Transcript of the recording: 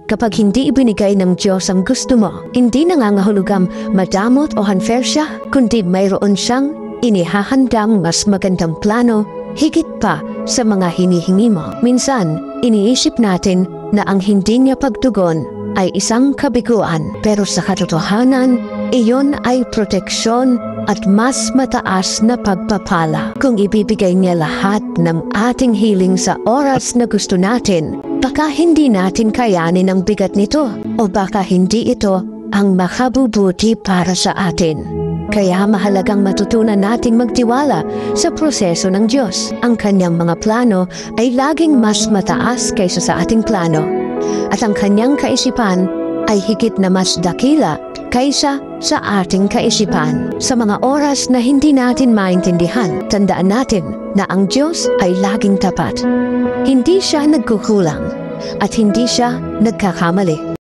Kapag hindi ibinigay ng Diyos ang gusto mo, hindi nangangahulugang madamot o unfair siya, kundi mayroon siyang inihahandang mas magandang plano higit pa sa mga hinihingi mo. Minsan, iniisip natin na ang hindi niya pagtugon ay isang kabiguan, pero sa katotohanan, iyon ay proteksyon at mas mataas na pagpapala. Kung ibibigay niya lahat ng ating hiling sa oras na gusto natin, baka hindi natin kayanin ang bigat nito, o baka hindi ito ang makabubuti para sa atin. Kaya mahalagang matutunan nating magtiwala sa proseso ng Diyos. Ang kanyang mga plano ay laging mas mataas kaysa sa ating plano, at ang kanyang kaisipan ay higit na mas dakila kaysa sa ating kaisipan. Sa mga oras na hindi natin maintindihan, tandaan natin na ang Diyos ay laging tapat. Hindi siya nagkukulang at hindi siya nagkakamali.